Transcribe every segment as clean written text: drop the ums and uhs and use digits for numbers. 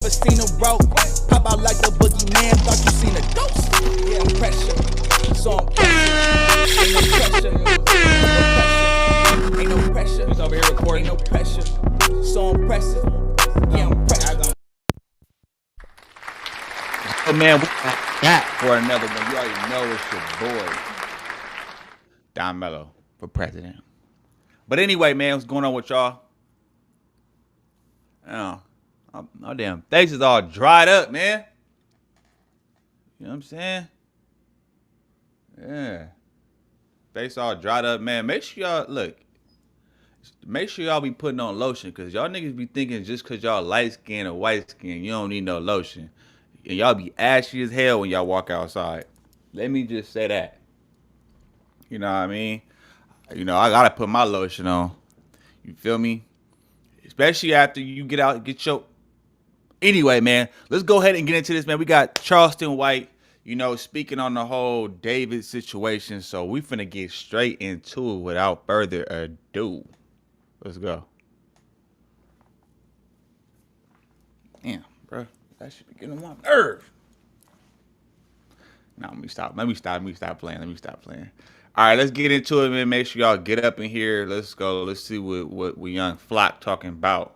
never seen a rope. Pop out like the boogeyman, thought you seen a ghost. Yeah, I'm pressure, so I'm pressure. Ain't no pressure, ain't no pressure. He's over here recording. Ain't no pressure, so I'm pressure. Yeah, I'm pressure. Oh man, we got that for another one. You already know it's your boy, Don Mello, for president. But anyway, man, what's going on with y'all? Oh, damn face is all dried up, man. You know what I'm saying? Yeah. Face all dried up, man. Make sure y'all look. Make sure y'all be putting on lotion, cause y'all niggas be thinking just cause y'all light skin or white skin, you don't need no lotion. And y'all be ashy as hell when y'all walk outside. Let me just say that. You know what I mean? You know, I gotta put my lotion on. You feel me? Especially after you get out, get your. Anyway, man, let's go ahead and get into this, man. We got Charleston White, you know, speaking on the whole David situation. So we finna get straight into it without further ado. Let's go. Damn, bro, that should be getting on my nerve. No, let me stop playing. All right, let's get into it, man. Make sure y'all get up in here. Let's go. Let's see what we young Flock talking about.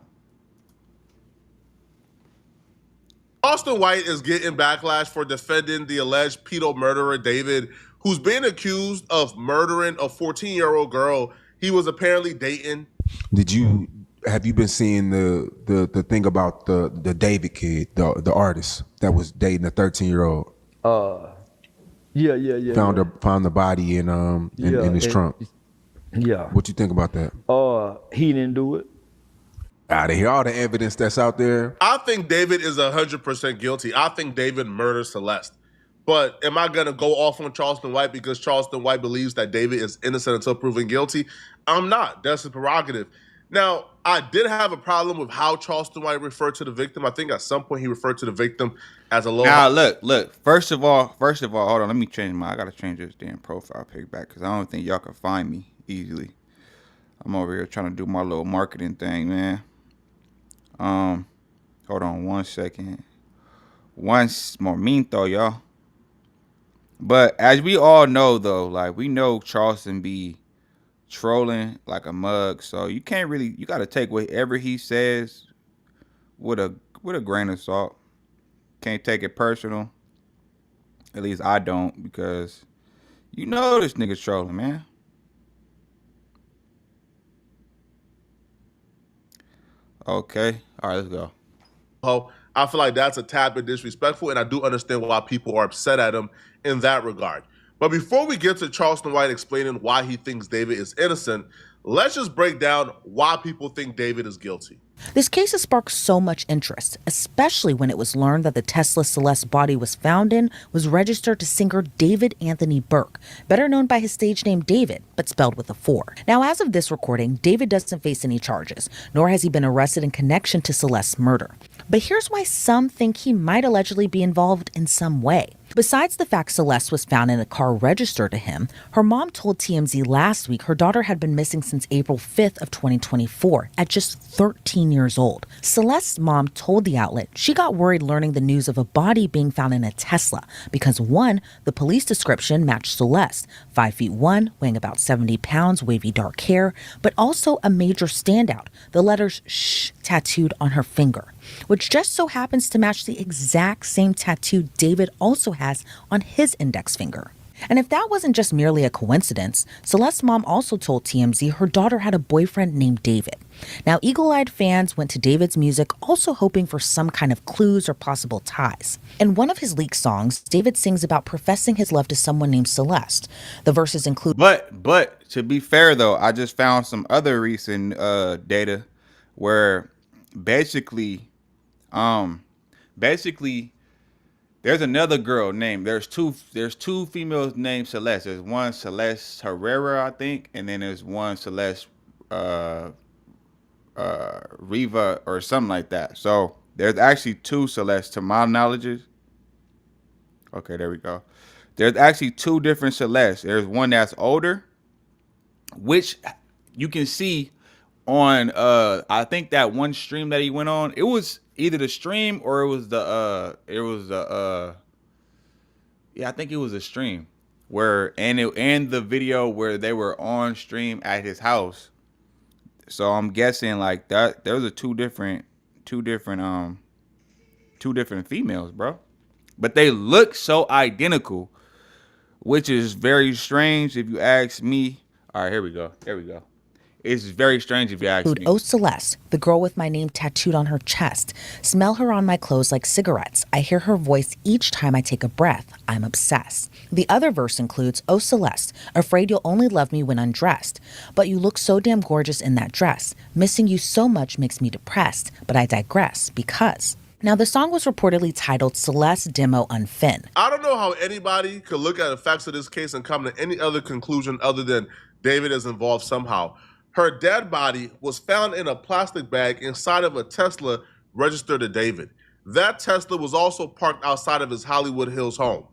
Charleston White is getting backlash for defending the alleged pedo murderer David, who's being accused of murdering a 14-year-old girl he was apparently dating. Have you been seeing the thing about the David kid, the artist that was dating a 13-year-old? Yeah. Found the body in his trunk. Yeah. What you think about that? He didn't do it. Out of here, all the evidence that's out there. I think David is 100% guilty. I think David murdered Celeste. But am I going to go off on Charleston White because Charleston White believes that David is innocent until proven guilty? I'm not. That's his prerogative. Now, I did have a problem with how Charleston White referred to the victim. I think at some point he referred to the victim as a low. Now, look. First of all, hold on. Let me change I gotta change this damn profile pic back because I don't think y'all can find me easily. I'm over here trying to do my little marketing thing, man. Hold on 1 second. One momento, y'all. But as we all know, though, like we know Charleston be trolling like a mug, so you can't really. You gotta take whatever he says with a grain of salt. Can't take it personal. At least I don't, because you know this nigga's trolling, man. Okay, all right, let's go. Oh, I feel like that's a tad bit disrespectful, and I do understand why people are upset at him in that regard. But before we get to Charleston White explaining why he thinks David is innocent, let's just break down why people think David is guilty. This case has sparked so much interest, especially when it was learned that the Tesla Celeste body was found in was registered to singer David Anthony Burke, better known by his stage name David, but spelled with a 4. Now, as of this recording, David doesn't face any charges, nor has he been arrested in connection to Celeste's murder. But here's why some think he might allegedly be involved in some way. Besides the fact Celeste was found in a car registered to him, her mom told TMZ last week her daughter had been missing since April 5th of 2024 at just 13 years old. Celeste's mom told the outlet she got worried learning the news of a body being found in a Tesla because, one, the police description matched Celeste, 5'1", weighing about 70 pounds, wavy dark hair, but also a major standout, the letters SH tattooed on her finger, which just so happens to match the exact same tattoo David also has on his index finger. And if that wasn't just merely a coincidence, Celeste's mom also told TMZ her daughter had a boyfriend named David. Now, eagle-eyed fans went to David's music also hoping for some kind of clues or possible ties. In one of his leaked songs, David sings about professing his love to someone named Celeste. The verses include... But to be fair, though, I just found some other recent data where basically there's another girl named, there's two females named Celeste. There's one Celeste Herrera, I think, and then there's one Celeste Riva or something like that. So there's actually two Celeste to my knowledge. Okay, there we go. There's actually two different Celestes. There's one that's older, which you can see on I think that one stream that he went on, it was either the stream or it was the yeah, I think it was a stream where and the video where they were on stream at his house. So I'm guessing like that those are two different females, bro. But they look so identical, which is very strange if you ask me. All right, here we go. It's very strange if you ask me. Oh Celeste, the girl with my name tattooed on her chest. Smell her on my clothes like cigarettes. I hear her voice each time I take a breath. I'm obsessed. The other verse includes, oh Celeste, afraid you'll only love me when undressed. But you look so damn gorgeous in that dress. Missing you so much makes me depressed. But I digress because... Now, the song was reportedly titled Celeste Demo Unfin. I don't know how anybody could look at the facts of this case and come to any other conclusion other than David is involved somehow. Her dead body was found in a plastic bag inside of a Tesla registered to David. That Tesla was also parked outside of his Hollywood Hills home.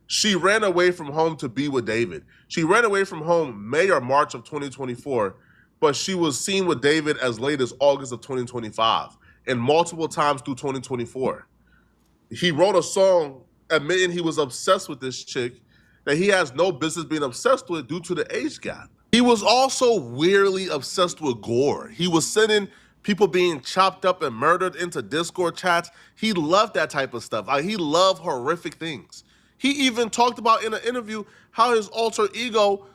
She ran away from home to be with David. She ran away from home May or March of 2024, but she was seen with David as late as August of 2025 and multiple times through 2024. He wrote a song admitting he was obsessed with this chick that he has no business being obsessed with due to the age gap. He was also weirdly obsessed with gore. He was sending people being chopped up and murdered into Discord chats. He loved that type of stuff. He loved horrific things. He even talked about in an interview how his alter ego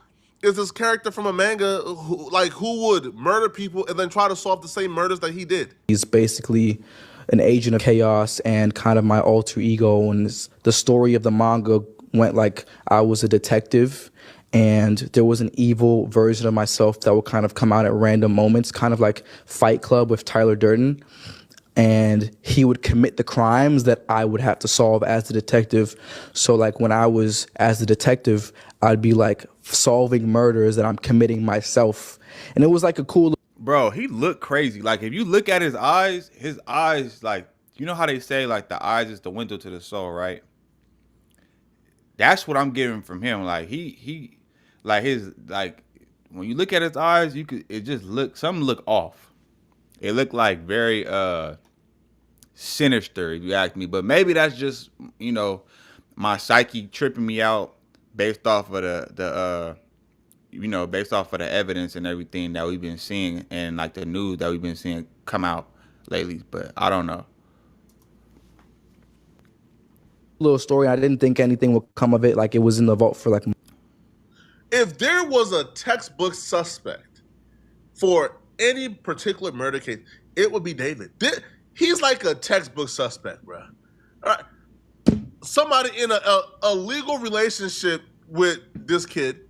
is this character from a manga who would murder people and then try to solve the same murders that he did. He's basically an agent of chaos and kind of my alter ego. And the story of the manga went like I was a detective and there was an evil version of myself that would kind of come out at random moments, kind of like Fight Club with Tyler Durden. And he would commit the crimes that I would have to solve as the detective. So like when I was as the detective, I'd be like solving murders that I'm committing myself. And it was like a cool... Bro, he looked crazy. Like if you look at his eyes like, you know how they say like the eyes is the window to the soul, right? That's what I'm getting from him. Like he like his, like when you look at his eyes, it just something look off. It looked like very sinister, if you ask me. But maybe that's just, you know, my psyche tripping me out based off of based off of the evidence and everything that we've been seeing and like the news that we've been seeing come out lately. But I don't know. Little story. I didn't think anything would come of it. Like it was in the vault for like... If there was a textbook suspect for any particular murder case, it would be David. He's like a textbook suspect, bro. All right. Somebody in a legal relationship with this kid,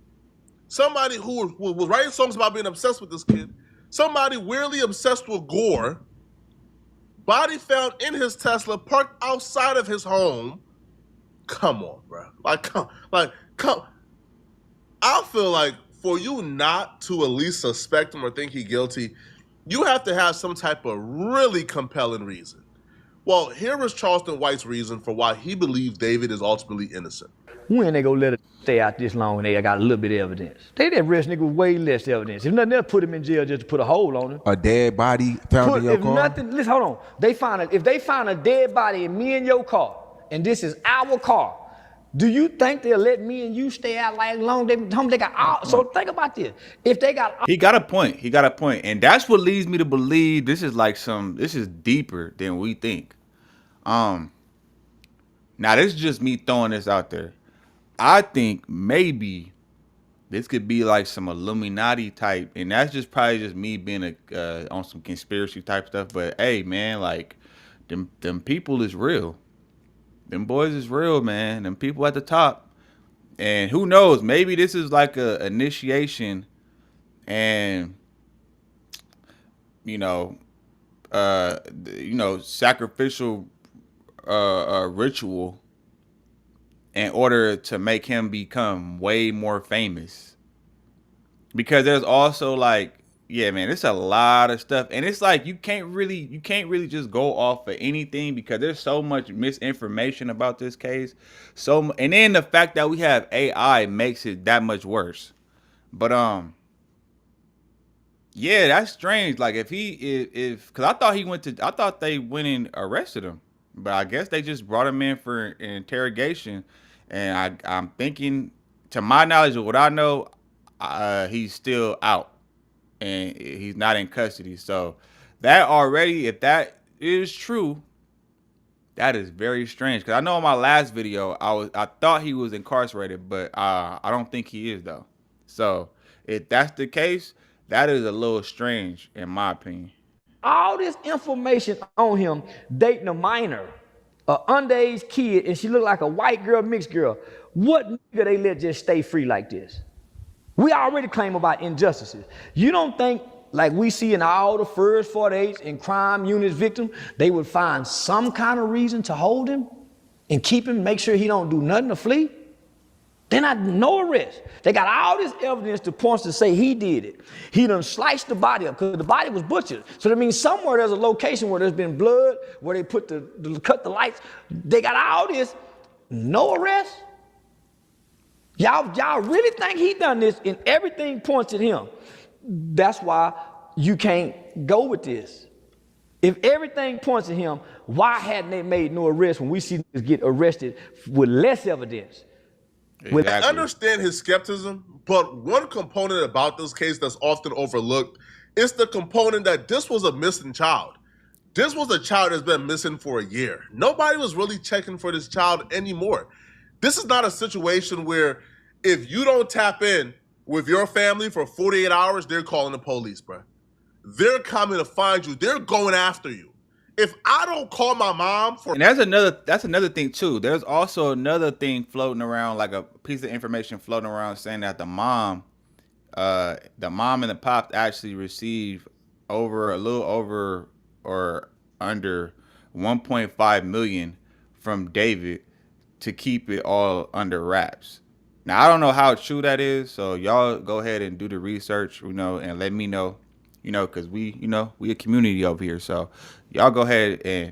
somebody who was writing songs about being obsessed with this kid, somebody weirdly obsessed with gore, body found in his Tesla parked outside of his home. Come on, bro. Come. I feel like for you not to at least suspect him or think he's guilty, you have to have some type of really compelling reason. Well, here is Charleston White's reason for why he believes David is ultimately innocent. When they gonna let it stay out this long and they got a little bit of evidence? They didn't arrest nigga with way less evidence. If nothing else, put him in jail just to put a hole on him. A dead body found in your car? Nothing, listen, hold on. If they find a dead body in me and your car, and this is our car, do you think they'll let me and you stay out like long? They got all, so think about this. If they got... He got a point. And that's what leads me to believe this is deeper than we think. Now this is just me throwing this out there. I think maybe this could be like some Illuminati type, and that's just probably just me being on some conspiracy type stuff. But hey, man, like them people is real. Them boys is real, man. Them people at the top. And who knows? Maybe this is like a initiation and, sacrificial ritual in order to make him become way more famous. Because there's also like, yeah, man, it's a lot of stuff. And it's like you can't really just go off of anything because there's so much misinformation about this case. And then the fact that we have AI makes it that much worse. But Yeah, that's strange. Like if because I thought they went and arrested him, but I guess they just brought him in for an interrogation, and I'm thinking, to my knowledge of what I know, he's still out and he's not in custody. So that already, if that is true, that is very strange. Because I know in my last video I thought he was incarcerated, but I don't think he is though. So if that's the case, that is a little strange in my opinion. All this information on him dating a minor, an underage kid, and she looked like a white girl, mixed girl. What nigga they let just stay free like this? We already claim about injustices. You don't think, like we see in all the first 48s and crime units victims, they would find some kind of reason to hold him and keep him, make sure he don't do nothing to flee? They're not, no arrest. They got all this evidence to point to say he did it. He done sliced the body up because the body was butchered. So that means somewhere there's a location where there's been blood, where they put cut the lights. They got all this, no arrest? Y'all really think he done this, and everything points at him. That's why you can't go with this. If everything points at him, why hadn't they made no arrest when we see niggas get arrested with less evidence? Exactly. I understand his skepticism, but one component about this case that's often overlooked is the component that this was a missing child. This was a child that's been missing for a year. Nobody was really checking for this child anymore. This is not a situation where if you don't tap in with your family for 48 hours, they're calling the police, bro. They're coming to find you. They're going after you. If I don't call my mom for... And that's another thing too. There's also another thing floating around, like a piece of information floating around saying that the mom and the pop actually received a little over or under 1.5 million from David to keep it all under wraps. Now I don't know how true that is, so y'all go ahead and do the research, and let me know, because we a community over here, so y'all go ahead and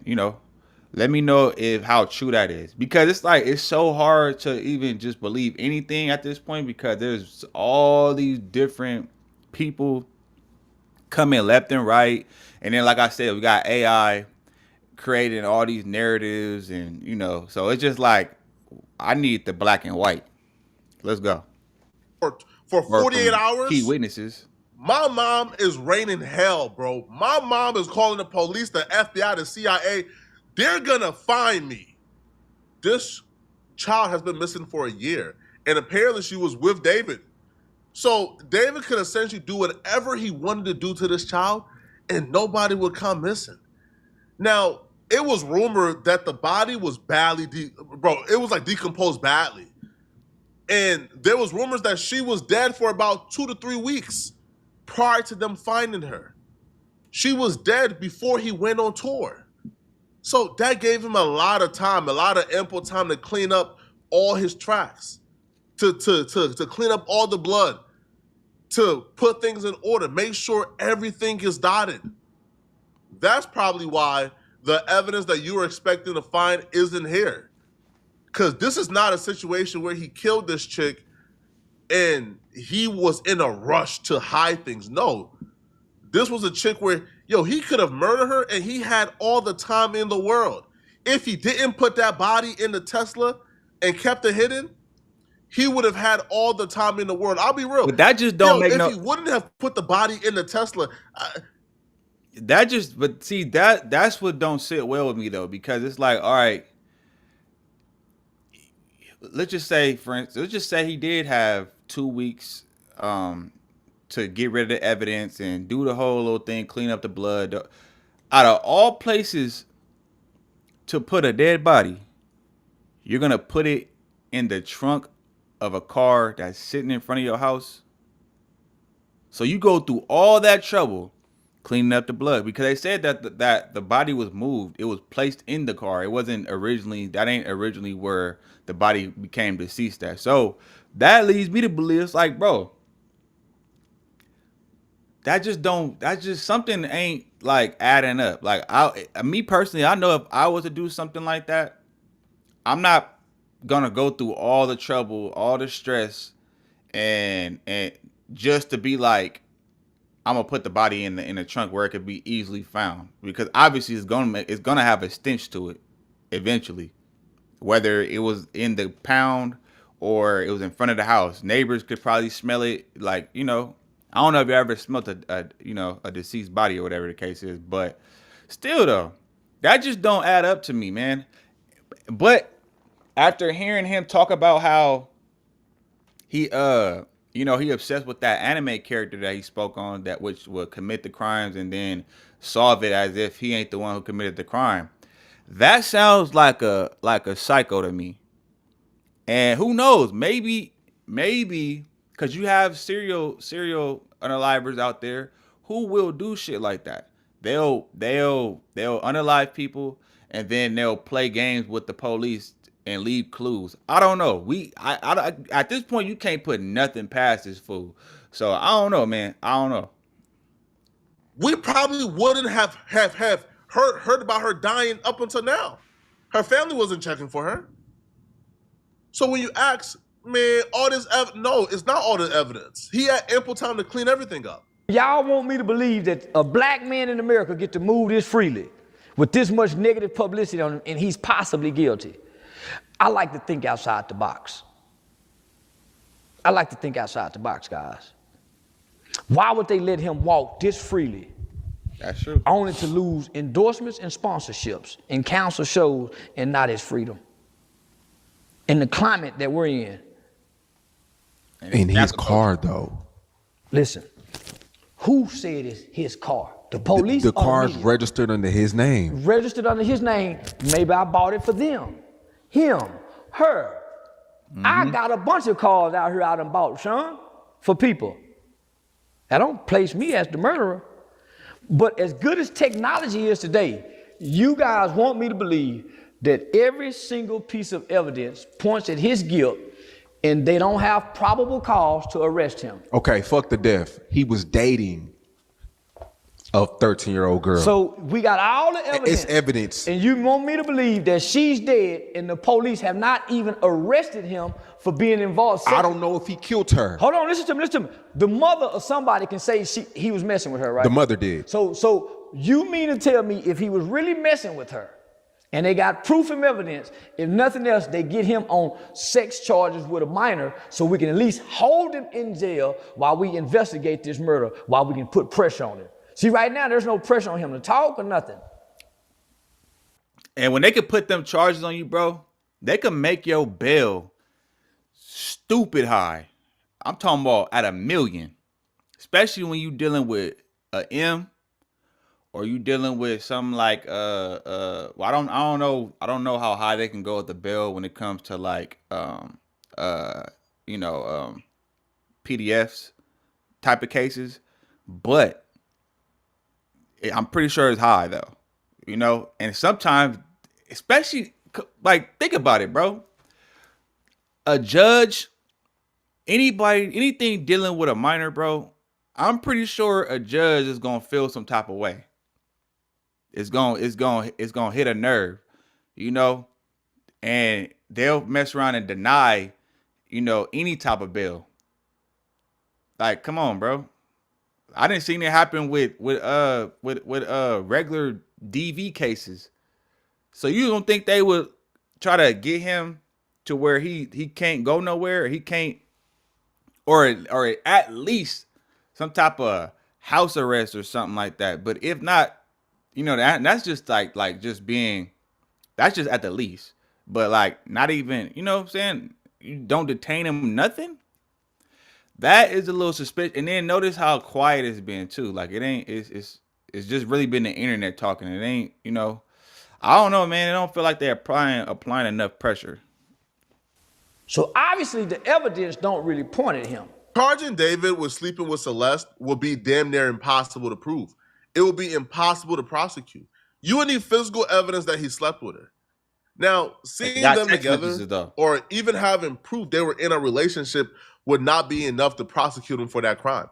let me know how true that is, because it's so hard to even just believe anything at this point, because there's all these different people coming left and right, and then like I said, we got AI creating all these narratives, and so it's just like I need the black and white. Let's go. For 48 hours? Key witnesses. My mom is raining hell, bro. My mom is calling the police, the FBI, the CIA. They're gonna find me. This child has been missing for a year, and apparently she was with David. So David could essentially do whatever he wanted to do to this child, and nobody would come missing. Now, it was rumored that the body was badly, it was like decomposed badly. And there was rumors that she was dead for about 2 to 3 weeks prior to them finding her. She was dead before he went on tour. So that gave him a lot of time, a lot of ample time to clean up all his tracks, to clean up all the blood, to put things in order, make sure everything is dotted. That's probably why the evidence that you were expecting to find isn't here. Because this is not a situation where he killed this chick and he was in a rush to hide things. No, this was a chick where, he could have murdered her and he had all the time in the world. If he didn't put that body in the Tesla and kept it hidden, he would have had all the time in the world. I'll be real. But that just don't make if he wouldn't have put the body in the Tesla... that's what don't sit well with me though, because it's like, all right, let's just say he did have 2 weeks to get rid of the evidence and do the whole little thing, clean up the blood. Out of all places to put a dead body, you're gonna put it in the trunk of a car that's sitting in front of your house. So you go through all that trouble cleaning up the blood, because they said that the body was moved. It was placed in the car. It wasn't originally, that ain't originally where the body became deceased at. So that leads me to believe it's like, bro, that just something ain't like adding up. Like me personally, I know if I was to do something like that, I'm not gonna go through all the trouble, all the stress, and just to be like, I'm gonna put the body in the trunk where it could be easily found, because obviously it's gonna have a stench to it eventually, whether it was in the pound or it was in front of the house. Neighbors could probably smell it. Like, I don't know if you ever smelled a deceased body or whatever the case is, but still though, that just don't add up to me, man. But after hearing him talk about how he he obsessed with that anime character that he spoke on, that which would commit the crimes and then solve it as if he ain't the one who committed the crime. That sounds like a psycho to me. And who knows? Maybe because you have serial unalivers out there who will do shit like that. They'll unalive people and then they'll play games with the police and leave clues. I don't know. I at this point you can't put nothing past this fool. So I don't know, man. I don't know. We probably wouldn't have heard about her dying up until now. Her family wasn't checking for her. So when you ask, man, all this no, it's not all the evidence. He had ample time to clean everything up. Y'all want me to believe that a black man in America get to move this freely with this much negative publicity on him, and he's possibly guilty? I like to think outside the box. I like to think outside the box, guys. Why would they let him walk this freely? That's true. Only to lose endorsements and sponsorships and council shows and not his freedom. In the climate that we're in. In his car, though. Listen, who said it's his car? The police? The car's registered under his name. Registered under his name. Maybe I bought it for them. Him. Her. Mm-hmm. I got a bunch of cars out here I done bought, Sean, for people. That don't place me as the murderer. But as good as technology is today, you guys want me to believe that every single piece of evidence points at his guilt and they don't have probable cause to arrest him. Okay, fuck the death. He was dating a 13-year-old girl. So we got all the evidence. It's evidence. And you want me to believe that she's dead and the police have not even arrested him for being involved. I don't know if he killed her. Hold on, listen to me. The mother or somebody can say he was messing with her, right? The mother did. So you mean to tell me if he was really messing with her and they got proof and evidence, if nothing else, they get him on sex charges with a minor so we can at least hold him in jail while we investigate this murder, while we can put pressure on him. See, right now, there's no pressure on him to talk or nothing. And when they could put them charges on you, bro, they could make your bail stupid high. I'm talking about at $1 million, especially when you dealing with a M, or you dealing with something like well, I don't know how high they can go with the bail when it comes to like PDFs type of cases, but I'm pretty sure it's high though, and sometimes, especially like, think about it, bro. A judge, anything dealing with a minor, bro, I'm pretty sure a judge is gonna feel some type of way. It's gonna hit a nerve, and they'll mess around and deny, any type of bail. Like, come on, bro. I didn't see it happen with regular DV cases. So you don't think they would try to get him to where he can't go nowhere, or he can't, or at least some type of house arrest or something like that? But if not, that's just like just being, that's just at the least. But like, not even, what I'm saying? You don't detain him, nothing. That is a little suspicious. And then notice how quiet it's been too. Like, it's just really been the internet talking. It ain't, I don't know, man. I don't feel like they're applying enough pressure. So obviously the evidence don't really point at him. Charging David with sleeping with Celeste will be damn near impossible to prove. It will be impossible to prosecute. You would need physical evidence that he slept with her. Now, seeing them together or even having proof they were in a relationship would not be enough to prosecute him for that crime.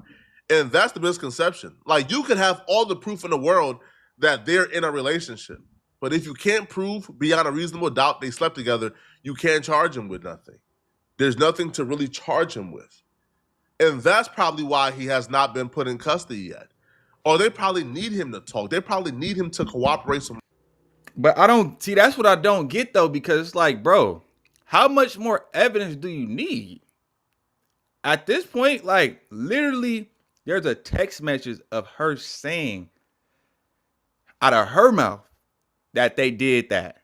And that's the misconception. Like, you can have all the proof in the world that they're in a relationship, but if you can't prove beyond a reasonable doubt they slept together, you can't charge him with nothing. There's nothing to really charge him with. And that's probably why he has not been put in custody yet. Or they probably need him to talk. They probably need him to cooperate some. But I don't see, that's what I don't get though, because it's like, bro, how much more evidence do you need? At this point, like literally, there's a text message of her saying out of her mouth that they did that.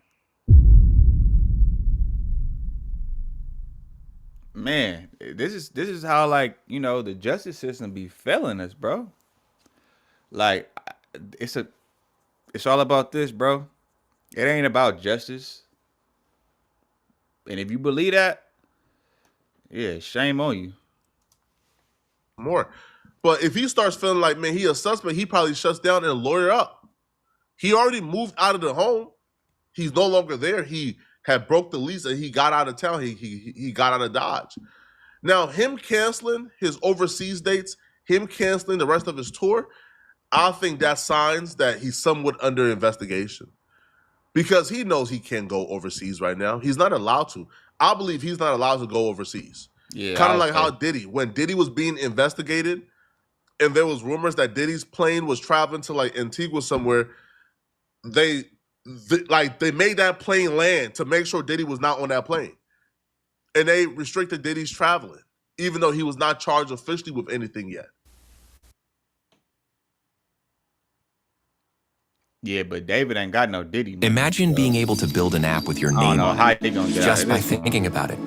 Man, this is how, like, you know, the justice system be failing us, bro. Like, it's all about this, bro. It ain't about justice. And if you believe that, yeah, shame on you. More. But if he starts feeling like, man, he a suspect, he probably shuts down and lawyer up. He already moved out of the home. He's no longer there. He had broke the lease and he got out of town. He got out of Dodge. Now, him canceling his overseas dates, him canceling the rest of his tour, I think that's signs that he's somewhat under investigation. Because he knows he can't go overseas right now. He's not allowed to. I believe he's not allowed to go overseas. Yeah, kind of like how Diddy, when Diddy was being investigated, and there was rumors that Diddy's plane was traveling to like Antigua somewhere, they made that plane land to make sure Diddy was not on that plane, and they restricted Diddy's traveling, even though he was not charged officially with anything yet. Yeah, but David ain't got no Diddy money. Imagine being able to build an app with your I don't name know on how it they gonna get just out of by this one. thinking about it.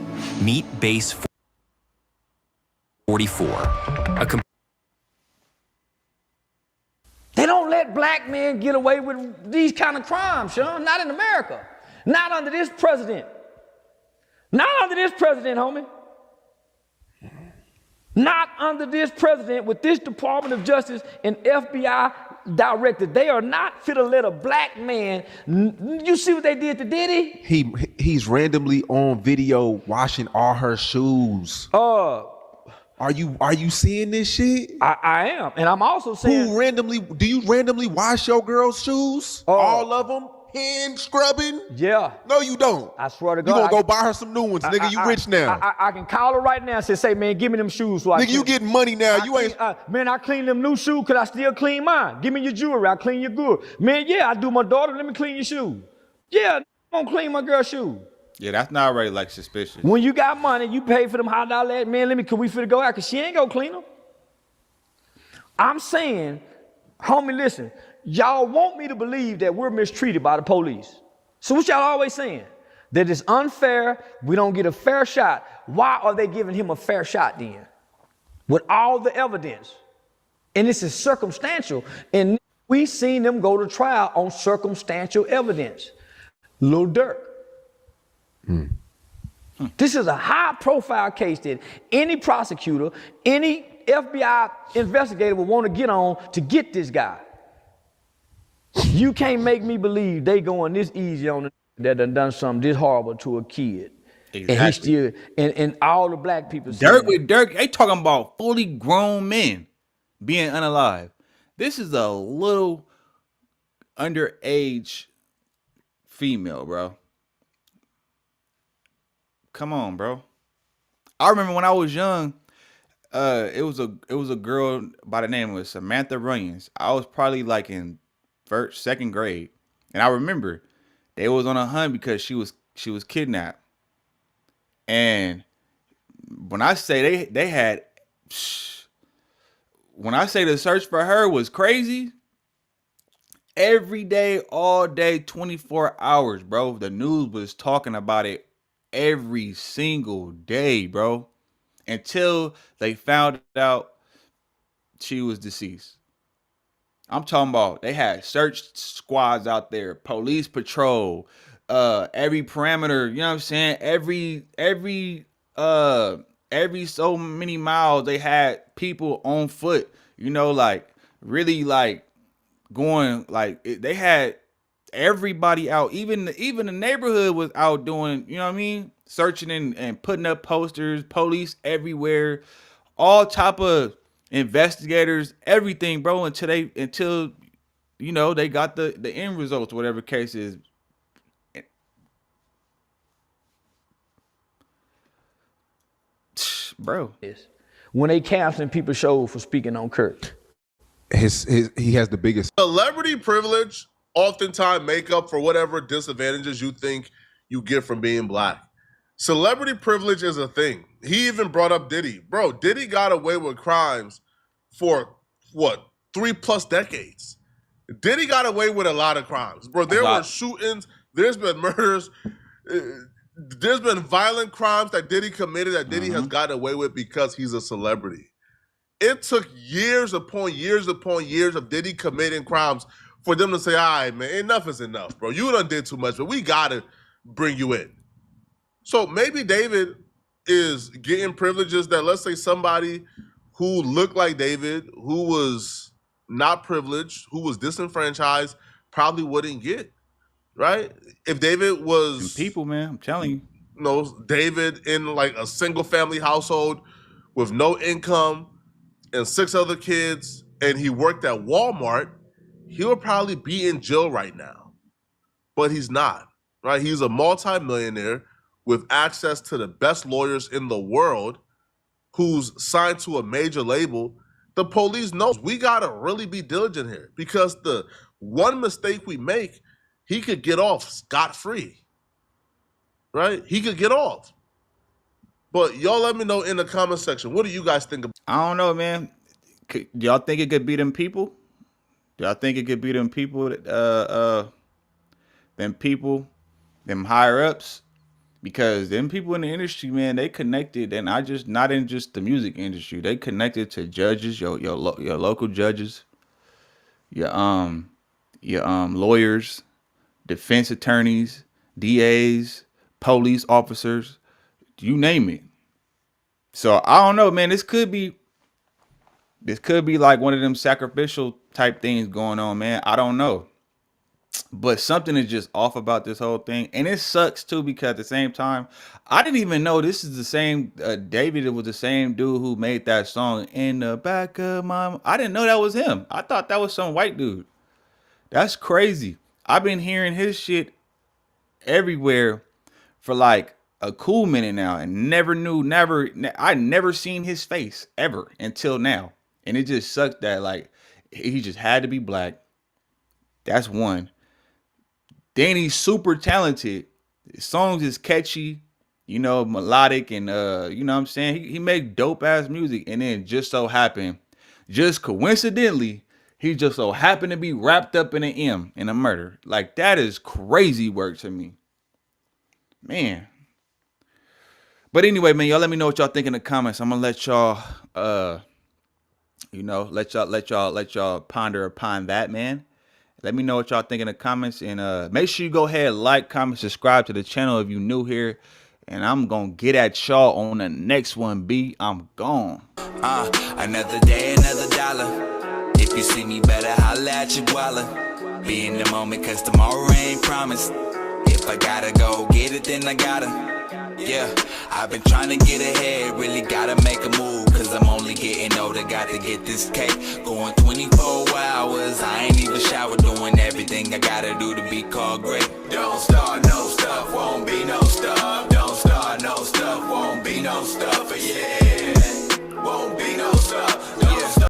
Meet Base 44. They don't let black men get away with these kind of crimes, Sean. Not in America. Not under this president. Not under this president, homie. Not under this president with this Department of Justice and FBI director. They are not fit to let a black man. You see what they did to Diddy? He's randomly on video washing all her shoes. Are you seeing this shit? I am, and I'm also saying. Do you randomly wash your girl's shoes? All of them? Hand scrubbing? Yeah. No, you don't. I swear to You God. gonna go buy her some new ones, nigga. You rich now. I can call her right now and say, man, give me them shoes. So nigga, you getting money now. Man, I clean them new shoes because I still clean mine. Give me your jewelry. I clean your good. Man, yeah, I do my daughter. Let me clean your shoes. Yeah, I'm gonna clean my girl's shoes. Yeah, that's not already like suspicious. When you got money, you pay for them high dollar. Man, can we fit to go out? Because she ain't gonna clean them. I'm saying, homie, listen. Y'all want me to believe that we're mistreated by the police. So what y'all always saying? That it's unfair, we don't get a fair shot. Why are they giving him a fair shot then? With all the evidence. And this is circumstantial. And we seen them go to trial on circumstantial evidence. Lil Durk. This is a high profile case that any prosecutor, any FBI investigator would want to get on to get this guy. You can't make me believe they going this easy on the that done something this horrible to a kid. Exactly. And he still, and all the black people. Dirk, they talking about fully grown men being unalive. This is a little underage female, bro. Come on, bro. I remember when I was young, it was a girl by the name of Samantha Runyons. I was probably like in second grade, and I remember they was on a hunt because she was kidnapped. And when I say they had, when I say the search for her was crazy, every day, all day, 24 hours, bro. The news was talking about it every single day, bro, until they found out she was deceased. I'm talking about they had search squads out there, police patrol, every parameter, you know what I'm saying? Every so many miles they had people on foot, you know, like really like going, like they had everybody out, even the neighborhood was out doing, you know what I mean? Searching and putting up posters, police everywhere, all type of investigators, everything, bro, until you know they got the end results, whatever case is. Bro, when they canceling people's shows for speaking on Kurt? He has the biggest. Celebrity privilege oftentimes make up for whatever disadvantages you think you get from being black. Celebrity privilege is a thing. He even brought up Diddy. Bro, Diddy got away with crimes for, what, 3+ decades. Diddy got away with a lot of crimes. Bro, there were shootings. There's been murders. There's been violent crimes that Diddy committed that Diddy has gotten away with because he's a celebrity. It took years upon years upon years of Diddy committing crimes for them to say, all right, man, enough is enough, bro. You done did too much, but we got to bring you in. So maybe David is getting privileges that, let's say, somebody who looked like David, who was not privileged, who was disenfranchised, probably wouldn't get, right? If David was... And people, man, I'm telling you. You know, David in like a single family household with no income and 6 other kids, and he worked at Walmart, he would probably be in jail right now. But he's not, right? He's a multimillionaire with access to the best lawyers in the world, who's signed to a major label. The police knows we gotta really be diligent here, because the one mistake we make, he could get off scot-free, right? He could get off. But y'all let me know in the comment section, what do you guys think about? I don't know, man. Do y'all think it could be them people? Do y'all think it could be them people, them higher ups? Because them people in the industry, man, they connected, and not in just the music industry. They connected to judges, your local judges, your lawyers, defense attorneys, DAs, police officers, you name it. So I don't know, man. This could be like one of them sacrificial type things going on, man. I don't know. But something is just off about this whole thing. And it sucks too, because at the same time, I didn't even know this is the same David. It was the same dude who made that song In the Back of My... I didn't know that was him. I thought that was some white dude. That's crazy. I've been hearing his shit everywhere for like a cool minute now, and I never seen his face ever until now. And it just sucked that like he just had to be black. That's one. Then he's super talented. His songs is catchy, you know, melodic, and you know what I'm saying? He make dope ass music, and then just coincidentally, he just so happened to be wrapped up in an M in a murder. Like, that is crazy work to me. Man. But anyway, man, y'all let me know what y'all think in the comments. I'm gonna let y'all let y'all ponder upon that, man. Let me know what y'all think in the comments, and make sure you go ahead, like, comment, subscribe to the channel if you're new here. And I'm gonna get at y'all on the next one, B. I'm gone. Another day, another dollar. If you see me, better holla at your guala. Be in the moment, cause tomorrow ain't promised. If I gotta go get it, then I gotta. Yeah, I've been trying to get ahead, really gotta make a move, cause I'm only getting older, got to get this cake. Going 24 hours, I ain't even showered, doing everything I gotta do to be called great. Don't start no stuff, won't be no stuff. Don't start no stuff, won't be no stuff, yeah.